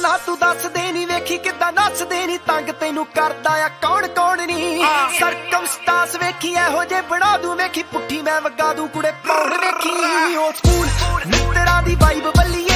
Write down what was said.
ला तू दस दे नी वेखी किदां नसदे नी तंग तेनू करदा आ कौन कौन नी सरकमस्टांस वेखी एहो जे बना दूं वेखी पुट्ठी मैं वगा दूं कुड़े पौड़ वेखी ओ स्कूल मित्तरां दी वाइब बल्ली